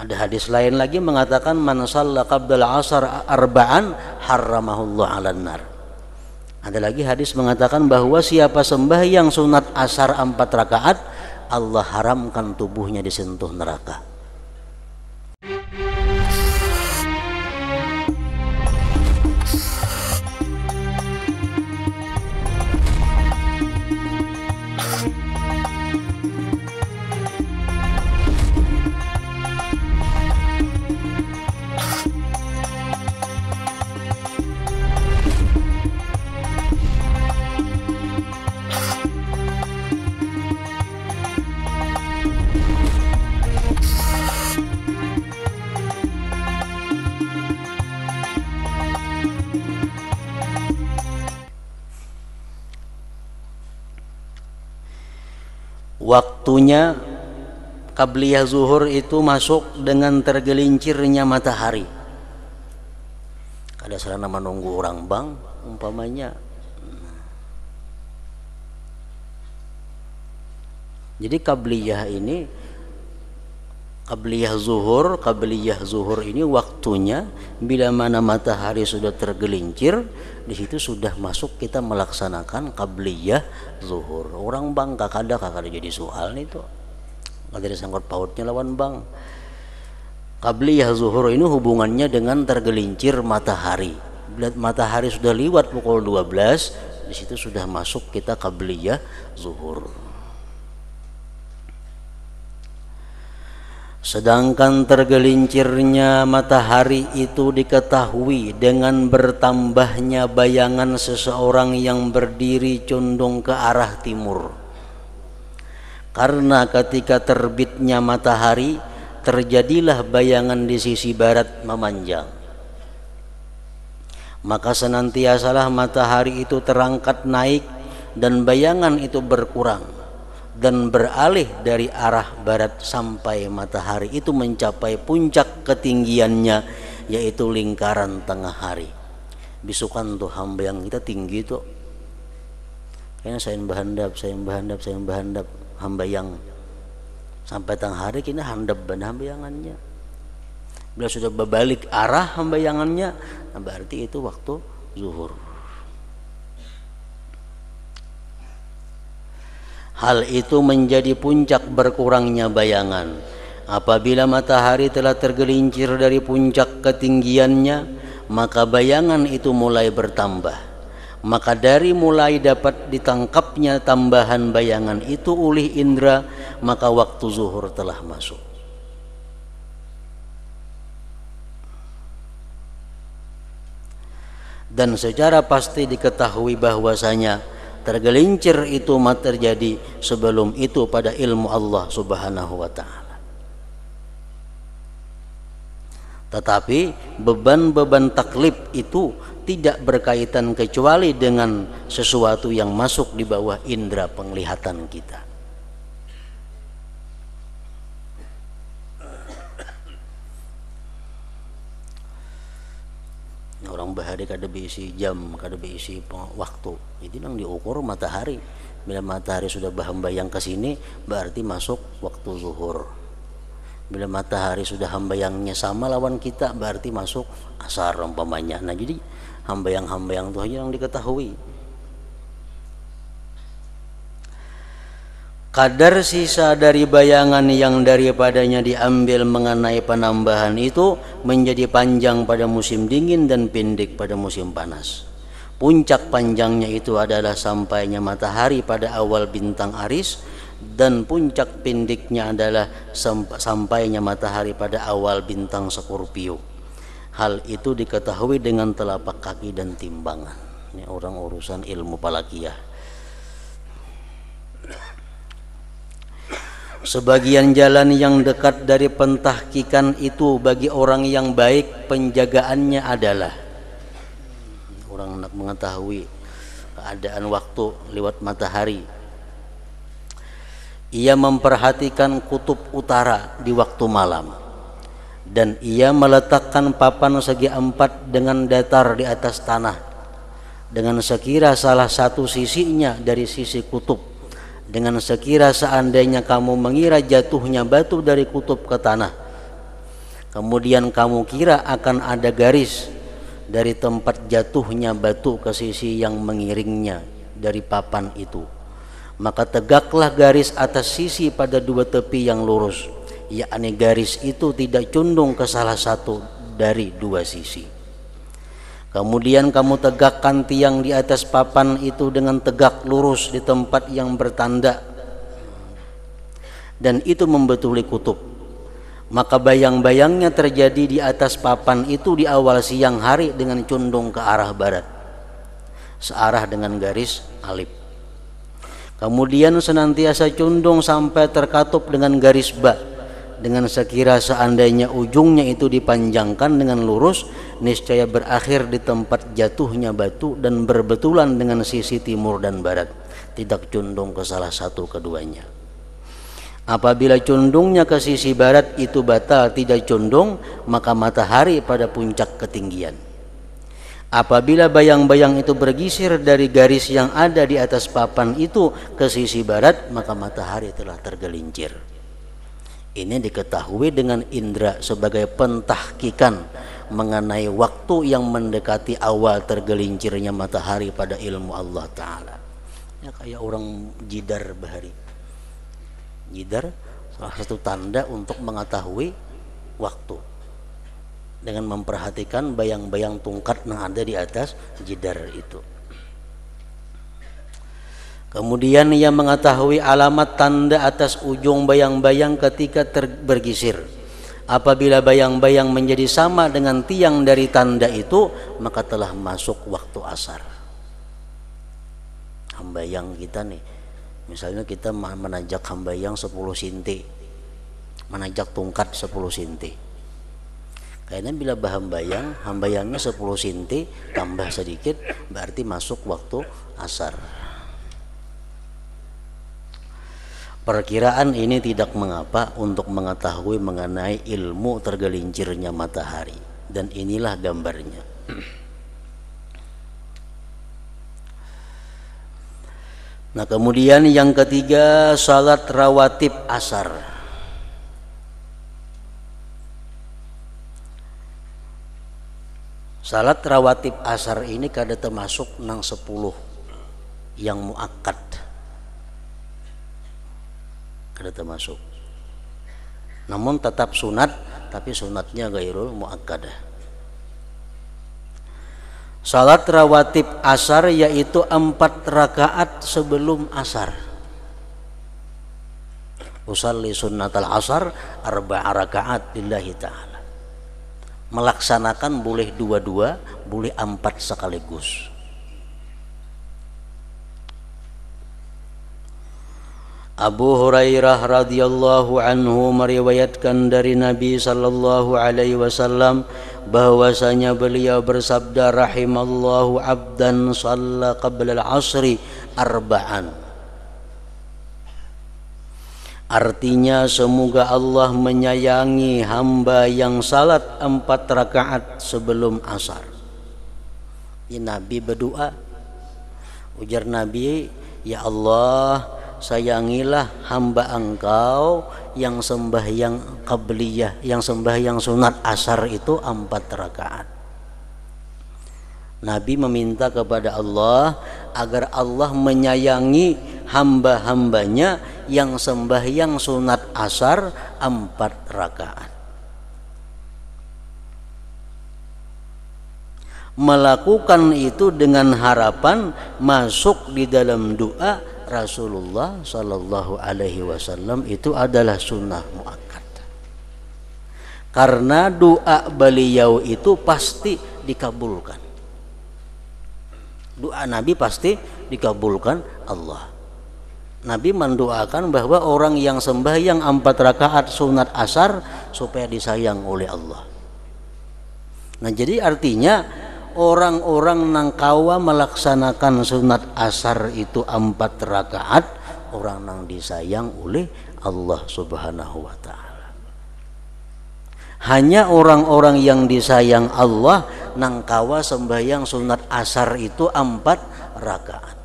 Ada hadis lain lagi mengatakan man shalla qabla al-'asr arba'an harramahullah 'alan nar. Ada lagi hadis mengatakan bahwa siapa sembahyang sunat asar 4 rakaat, Allah haramkan tubuhnya disentuh neraka. Waktunya qabliyah zuhur itu masuk dengan tergelincirnya matahari. Ada sarana menunggu orang bang umpamanya. Jadi qabliyah zuhur ini waktunya bila mana matahari sudah tergelincir, di situ sudah masuk kita melaksanakan qabliyah zuhur. Orang bang kakak ada jadi soal nih tuh, nggak ada sangkut pautnya lawan bang. Qabliyah zuhur ini hubungannya dengan tergelincir matahari. Bila matahari sudah lewat pukul 12, di situ sudah masuk kita qabliyah zuhur. Sedangkan tergelincirnya matahari itu diketahui dengan bertambahnya bayangan seseorang yang berdiri condong ke arah timur. Karena ketika terbitnya matahari, terjadilah bayangan di sisi barat memanjang. Maka senantiasalah matahari itu terangkat naik dan bayangan itu berkurang dan beralih dari arah barat sampai matahari itu mencapai puncak ketinggiannya, yaitu lingkaran tengah hari. Bisukan tuh hamba yang kita tinggi tuh kayaknya saya bahandap hamba yang sampai tengah hari kini handap hambayangannya. Bila sudah berbalik arah hambayangannya, nah berarti itu waktu zuhur. Hal itu menjadi puncak berkurangnya bayangan. Apabila matahari telah tergelincir dari puncak ketinggiannya, maka bayangan itu mulai bertambah. Maka dari mulai dapat ditangkapnya tambahan bayangan itu oleh indera, maka waktu zuhur telah masuk. Dan secara pasti diketahui bahwasanya tergelincir itu terjadi sebelum itu pada ilmu Allah Subhanahu wa ta'ala. Tetapi beban-beban taklif itu tidak berkaitan kecuali dengan sesuatu yang masuk di bawah indera penglihatan kita. Orang bahari kada diisi jam, kada diisi waktu. Jadi nang diukur matahari. Bila matahari sudah hambayang ke sini, berarti masuk waktu zuhur. Bila matahari sudah hambayangnya sama lawan kita, berarti masuk asar umpamanya. Nah, jadi hambayang-hambayang itu hanya yang diketahui. Kadar sisa dari bayangan yang daripadanya diambil mengenai penambahan itu menjadi panjang pada musim dingin dan pendek pada musim panas. Puncak panjangnya itu adalah sampainya matahari pada awal bintang Aries, dan puncak pendeknya adalah sampainya matahari pada awal bintang Scorpio. Hal itu diketahui dengan telapak kaki dan timbangan. Ini orang urusan ilmu falakiyah. Sebagian jalan yang dekat dari pentahkikan itu bagi orang yang baik penjagaannya adalah orang nak mengetahui keadaan waktu lewat matahari. Ia memperhatikan kutub utara di waktu malam, dan ia meletakkan papan segi 4 dengan datar di atas tanah, dengan sekira salah satu sisinya dari sisi kutub. Dengan sekira seandainya kamu mengira jatuhnya batu dari kutub ke tanah, kemudian kamu kira akan ada garis dari tempat jatuhnya batu ke sisi yang mengiringnya dari papan itu, maka tegaklah garis atas sisi pada dua tepi yang lurus, yakni garis itu tidak condong ke salah satu dari dua sisi. Kemudian kamu tegakkan tiang di atas papan itu dengan tegak lurus di tempat yang bertanda, dan itu membetuli kutub. Maka bayang-bayangnya terjadi di atas papan itu di awal siang hari dengan condong ke arah barat, searah dengan garis alif. Kemudian senantiasa condong sampai terkatup dengan garis ba, dengan sekira seandainya ujungnya itu dipanjangkan dengan lurus, niscaya berakhir di tempat jatuhnya batu dan berbetulan dengan sisi timur dan barat, tidak condong ke salah satu keduanya. Apabila condongnya ke sisi barat itu batal tidak condong, maka matahari pada puncak ketinggian. Apabila bayang-bayang itu bergisir dari garis yang ada di atas papan itu ke sisi barat, maka matahari telah tergelincir. Ini diketahui dengan indera sebagai pentahkikan mengenai waktu yang mendekati awal tergelincirnya matahari pada ilmu Allah Ta'ala. Ya, kayak orang jidar bahari. Jidar salah satu tanda untuk mengetahui waktu dengan memperhatikan bayang-bayang tungkat yang ada di atas jidar itu. Kemudian ia mengetahui alamat tanda atas ujung bayang-bayang ketika bergisir. Apabila bayang-bayang menjadi sama dengan tiang dari tanda itu, maka telah masuk waktu asar. Hambayang kita nih, misalnya kita menajak hambayang 10 sinti, menajak tungkat 10 sinti. Kayaknya bila hambayangnya 10 sinti tambah sedikit, berarti masuk waktu asar. Perkiraan ini tidak mengapa untuk mengetahui mengenai ilmu tergelincirnya matahari, dan inilah gambarnya. Nah, kemudian yang ketiga, salat rawatib asar. Salat rawatib asar ini kada termasuk nang 10 yang muakkad, kada termasuk. Namun tetap sunat, tapi sunatnya gairul muakkadah. Salat rawatib asar yaitu 4 rakaat sebelum asar. Usalli sunnatal asar 4 rakaat lillahi ta'ala. Melaksanakan boleh 2-2, boleh 4 sekaligus. Abu Hurairah radhiyallahu anhu meriwayatkan dari Nabi sallallahu alaihi wasallam bahwasanya beliau bersabda, rahimallahu abdan shalla qabla al-'asri arba'an. Artinya semoga Allah menyayangi hamba yang salat 4 rakaat sebelum asar. Ini Nabi berdoa. Ujar Nabi, ya Allah, sayangilah hamba Engkau yang sembahyang qabliyah, yang sembahyang sunat asar itu 4 rakaat. Nabi meminta kepada Allah agar Allah menyayangi hamba-hambanya yang sembahyang sunat asar 4 rakaat. Melakukan itu dengan harapan masuk di dalam doa Rasulullah sallallahu alaihi wasallam itu adalah sunnah muakkad. Karena doa beliau itu pasti dikabulkan. Doa Nabi pasti dikabulkan Allah. Nabi mendoakan bahwa orang yang sembahyang 4 rakaat sunat asar supaya disayang oleh Allah. Nah, jadi artinya orang-orang nang kawa melaksanakan sunat asar itu 4 rakaat, orang nang disayang oleh Allah Subhanahu wa ta'ala. Hanya orang-orang yang disayang Allah nang kawa sembahyang sunat asar itu 4 rakaat.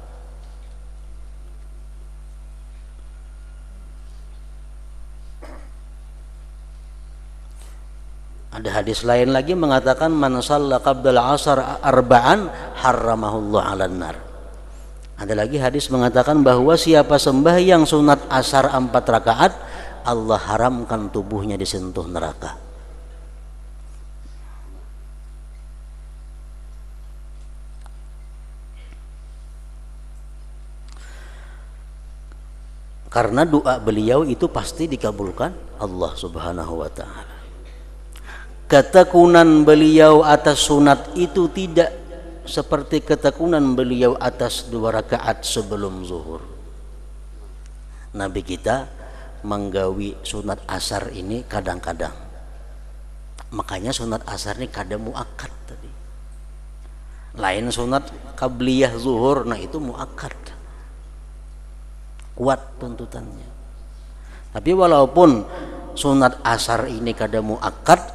Ada hadis lain lagi mengatakan man shalla qabla al-'asr arba'an harramahullah 'alan nar. Ada lagi hadis mengatakan bahwa siapa sembahyang sunat asar 4 rakaat, Allah haramkan tubuhnya disentuh neraka. Karena doa beliau itu pasti dikabulkan Allah Subhanahu wa taala. Ketekunan beliau atas sunat itu tidak seperti ketekunan beliau atas 2 rakaat sebelum zuhur. Nabi kita menggawi sunat asar ini kadang-kadang. Makanya sunat asar ini kadang muakkad tadi. Lain sunat qabliyah zuhur, nah itu muakkad. Kuat tuntutannya. Tapi walaupun sunat asar ini kadang muakkad,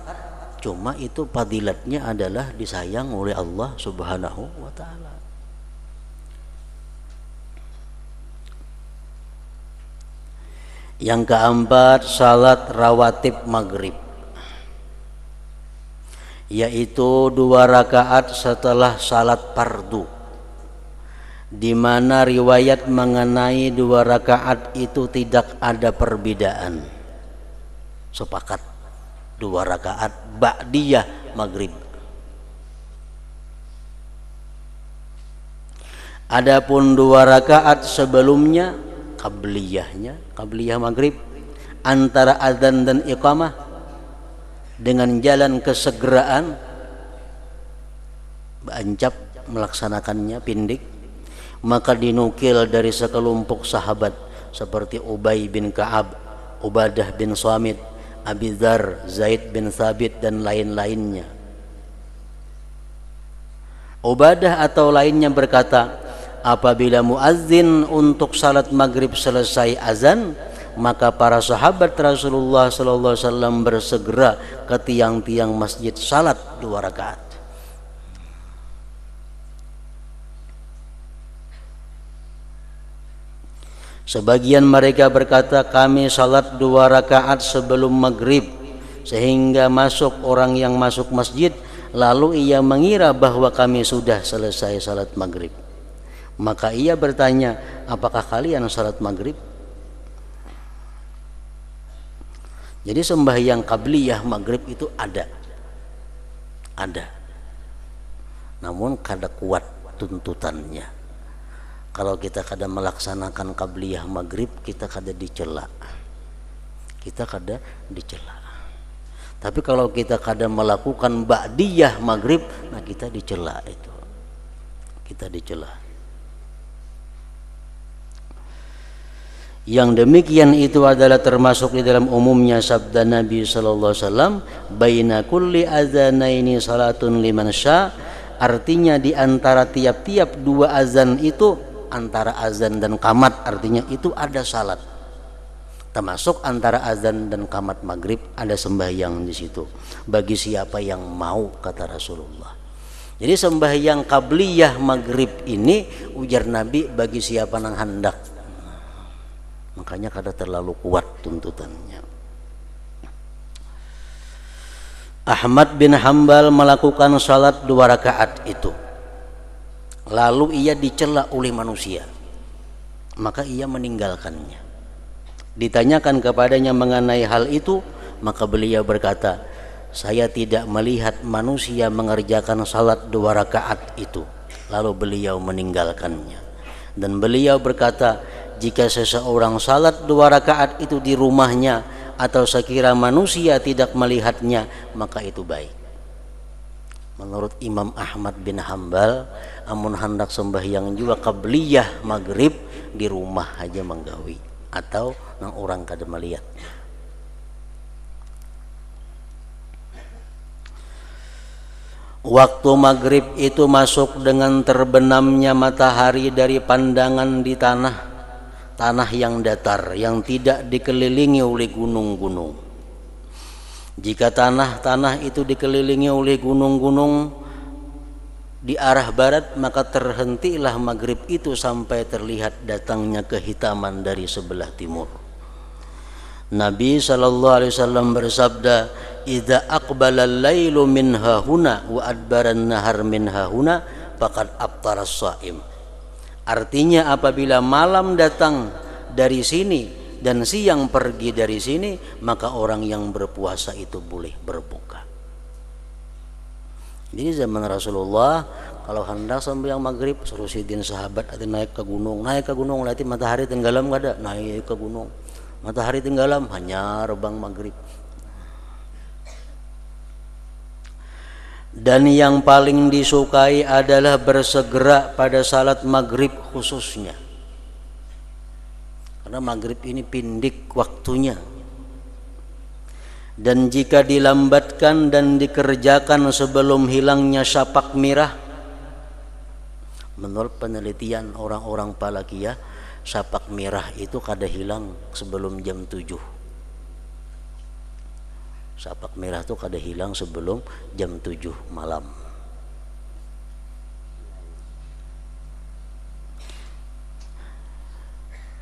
cuma itu fadilatnya adalah disayang oleh Allah Subhanahu wa taala. Yang keempat, salat rawatib maghrib, yaitu 2 rakaat setelah salat fardu, di mana riwayat mengenai 2 rakaat itu tidak ada perbedaan. Sepakat 2 rakaat ba'diyah maghrib. Adapun 2 rakaat sebelumnya qabliyah maghrib, antara adzan dan iqamah dengan jalan kesegeraan beancap melaksanakannya pindik, maka dinukil dari sekelompok sahabat seperti Ubay bin Ka'ab, Ubadah bin Samit, Abi Dzar, Zaid bin Thabit dan lain-lainnya. Ubadah atau lainnya berkata, apabila muazzin untuk salat maghrib selesai azan, maka para sahabat Rasulullah sallallahu alaihi wasallam bersegera ke tiang-tiang masjid salat 2 rakaat. Sebagian mereka berkata, kami salat 2 rakaat sebelum maghrib, sehingga masuk orang yang masuk masjid, lalu ia mengira bahwa kami sudah selesai salat maghrib. Maka ia bertanya, apakah kalian salat maghrib? Jadi sembahyang qabliyah maghrib itu ada, namun kada kuat tuntutannya. Kalau kita kada melaksanakan qabliyah maghrib, kita kada dicela. Tapi kalau kita kada melakukan ba'diyah maghrib, nah kita dicela itu. Yang demikian itu adalah termasuk di dalam umumnya sabda Nabi sallallahu alaihi wasallam, baina kulli adzanaini salatun liman sya. Artinya di antara tiap-tiap 2 azan itu, antara azan dan qamat, artinya itu ada salat. Termasuk antara azan dan qamat maghrib ada sembahyang di situ. Bagi siapa yang mau, kata Rasulullah. Jadi sembahyang qabliyah maghrib ini ujar Nabi bagi siapa nang hendak. Makanya kada terlalu kuat tuntutannya. Ahmad bin Hambal melakukan salat 2 rakaat itu, lalu ia dicela oleh manusia, maka ia meninggalkannya. Ditanyakan kepadanya mengenai hal itu, maka beliau berkata, saya tidak melihat manusia mengerjakan salat 2 rakaat itu, lalu beliau meninggalkannya. Dan beliau berkata, jika seseorang salat 2 rakaat itu di rumahnya, atau sekira manusia tidak melihatnya, maka itu baik. Menurut Imam Ahmad bin Hambal, amun hendak sembahyang juga qabliyah maghrib di rumah aja menggawi, atau nang orang kada melihat. Waktu maghrib itu masuk dengan terbenamnya matahari dari pandangan di tanah yang datar, yang tidak dikelilingi oleh gunung-gunung. Jika tanah itu dikelilingi oleh gunung-gunung di arah barat, maka terhentilah maghrib itu sampai terlihat datangnya kehitaman dari sebelah timur. Nabi sallallahu alaihi wasallam bersabda, idza aqbala al-lailu min hahuna wa adbara an-nahar min hahuna faqad aftara as-shaim. Artinya apabila malam datang dari sini dan siang pergi dari sini, maka orang yang berpuasa itu boleh berbuka. Jadi zaman Rasulullah kalau hendak sembahyang maghrib suruh sidin sahabat ada naik ke gunung lihat matahari tenggelam, nggak ada, naik ke gunung, matahari tenggelam, hanya rebang maghrib. Dan yang paling disukai adalah bersegera pada salat maghrib khususnya, karena maghrib ini pindik waktunya. Dan jika dilambatkan dan dikerjakan sebelum hilangnya syapak merah, menurut penelitian orang-orang Falakiyah, syapak merah itu kada hilang sebelum jam 7. Syapak merah itu kada hilang sebelum jam 7 malam.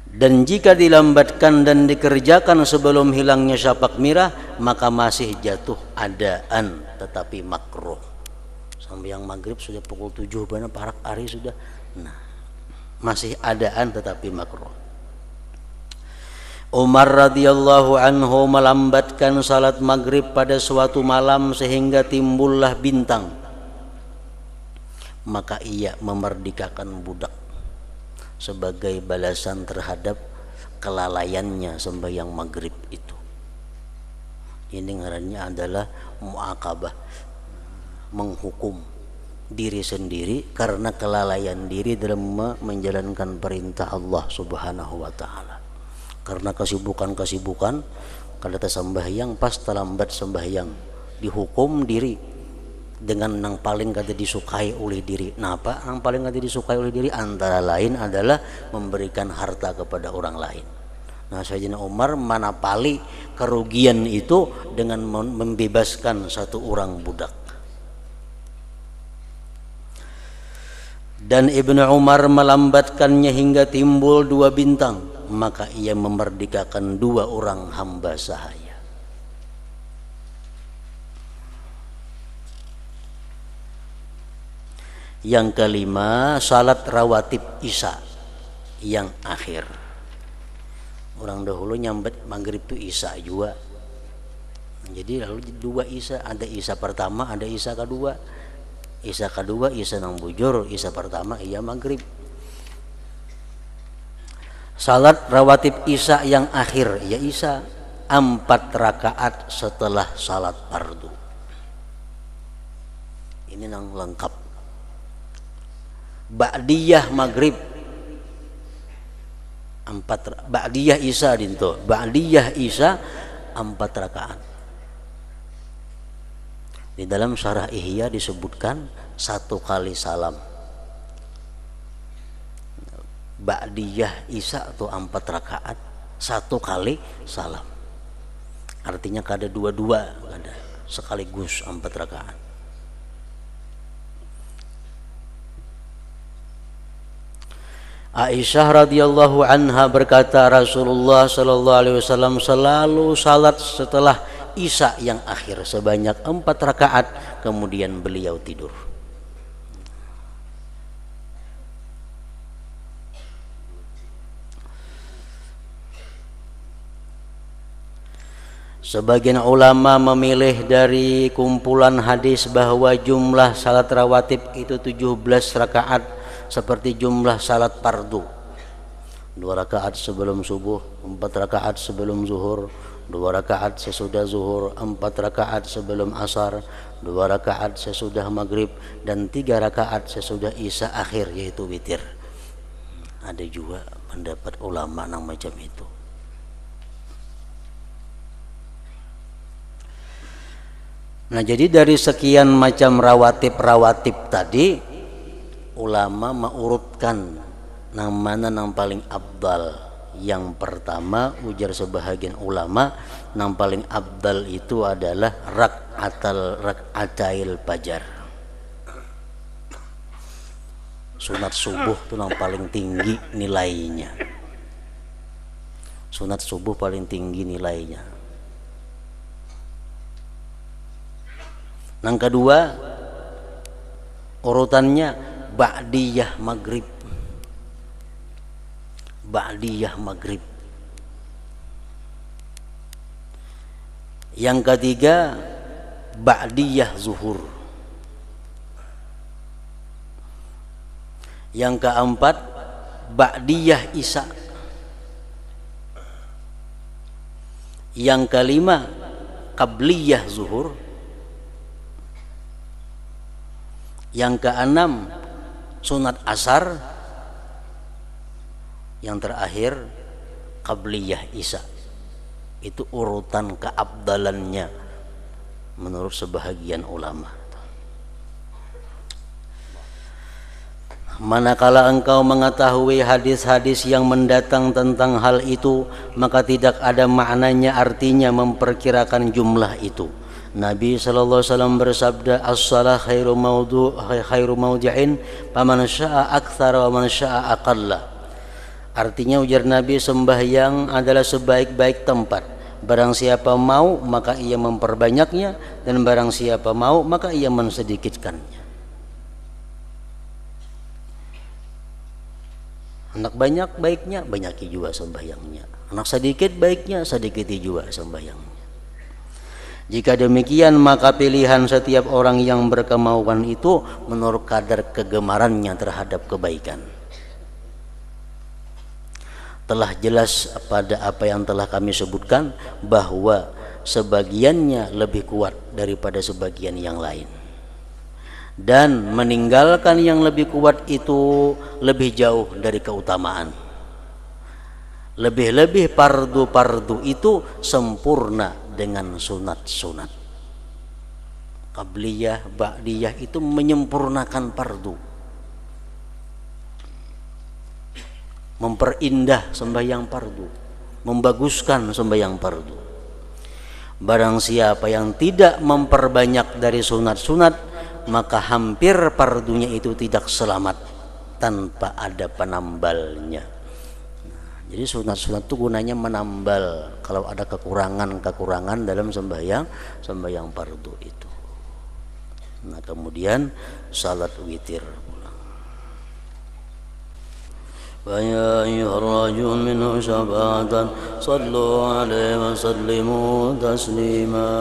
Dan jika dilambatkan dan dikerjakan sebelum hilangnya syapak merah, maka masih jatuh adaan tetapi makruh. Sampai yang maghrib sudah pukul 7 benar parak hari sudah. Nah, masih adaan tetapi makruh. Umar radhiyallahu anhu melambatkan salat maghrib pada suatu malam sehingga timbullah bintang. Maka ia memerdekakan budak sebagai balasan terhadap kelalaiannya sembahyang maghrib itu. Ini ngarannya adalah mu'aqabah, menghukum diri sendiri karena kelalaian diri dalam menjalankan perintah Allah Subhanahu wa taala. Karena kesibukan kada sembahyang pas terlambat sembahyang, dihukum diri dengan yang paling kada disukai oleh diri. Nah, apa yang paling kada disukai oleh diri? Antara lain adalah memberikan harta kepada orang lain. Nah, Sayyidina Umar manapali kerugian itu dengan membebaskan satu orang budak. Dan Ibnu Umar melambatkannya hingga timbul 2 bintang, maka ia memerdekakan 2 orang hamba sahaya. Yang kelima, salat rawatib Isya yang akhir. Orang dahulu nyambet maghrib itu Isya juga. Jadi lalu 2 Isya, ada Isya pertama, ada Isya kedua. Isya kedua Isya nang bujur, Isya pertama iya maghrib. Salat rawatib Isya yang akhir ya Isya 4 rakaat setelah salat fardu. Ini nang lengkap. Ba'diyah maghrib 4, ba'diyah Isya dinto. Ba'diyah Isya 4 rakaat. Di dalam syarah Ihya disebutkan 1 kali salam. Ba'diyah Isya atau 4 rakaat 1 kali salam. Artinya kada 2-2, kada sekaligus 4 rakaat. Aisyah radhiyallahu anha berkata, Rasulullah sallallahu alaihi wasallam selalu salat setelah Isya yang akhir sebanyak 4 rakaat, kemudian beliau tidur. Sebagian ulama memilih dari kumpulan hadis bahwa jumlah salat rawatib itu 17 rakaat seperti jumlah salat fardu. 2 rakaat sebelum subuh, 4 rakaat sebelum zuhur, 2 rakaat sesudah zuhur, 4 rakaat sebelum asar, 2 rakaat sesudah maghrib, dan 3 rakaat sesudah Isya akhir yaitu witir. Ada juga pendapat ulama yang macam itu. Nah, jadi dari sekian macam rawatib tadi, ulama mengurutkan nang mana nang paling abdal. Yang pertama, ujar sebahagian ulama, nang paling abdal itu adalah rak'atail fajar. Sunat subuh itu nang paling tinggi nilainya. Sunat subuh paling tinggi nilainya. Yang kedua urutannya ba'diyah maghrib. Ba'diyah maghrib. Yang ketiga ba'diyah zuhur. Yang keempat ba'diyah isya. Yang kelima qabliyah zuhur. Yang keenam sunat asar. Yang terakhir qabliyah isya. Itu urutan keabdalannya menurut sebahagian ulama. Manakala engkau mengetahui hadis-hadis yang mendatang tentang hal itu, maka tidak ada maknanya artinya memperkirakan jumlah itu. Nabi sallallahu alaihi wasallam bersabda, as-shalah khairu mawdi'in faman syaa'a aktsara wa man syaa'a aqalla. Artinya ujar Nabi, sembahyang adalah sebaik-baik tempat. Barang siapa mau maka ia memperbanyaknya, dan barang siapa mau maka ia mensedikitkannya. Anak banyak baiknya, banyaki juga sembahyangnya. Anak sedikit baiknya, sedikiti juga sembahyangnya. Jika demikian maka pilihan setiap orang yang berkemauan itu menurut kadar kegemarannya terhadap kebaikan. Telah jelas pada apa yang telah kami sebutkan bahwa sebagiannya lebih kuat daripada sebagian yang lain, dan meninggalkan yang lebih kuat itu lebih jauh dari keutamaan. Lebih-lebih fardu-fardu itu sempurna dengan sunat-sunat. Qabliyah, ba'diyah itu menyempurnakan fardu, memperindah sembahyang fardu, membaguskan sembahyang fardu. Barang siapa yang tidak memperbanyak dari sunat-sunat, maka hampir fardunya itu tidak selamat tanpa ada penambalnya. Jadi sunat-sunat itu gunanya menambal kalau ada kekurangan dalam sembahyang fardu itu. Nah, kemudian salat witir. فيا أيها الراجون منه شفاعة صلوا عليه وسلموا تسليما.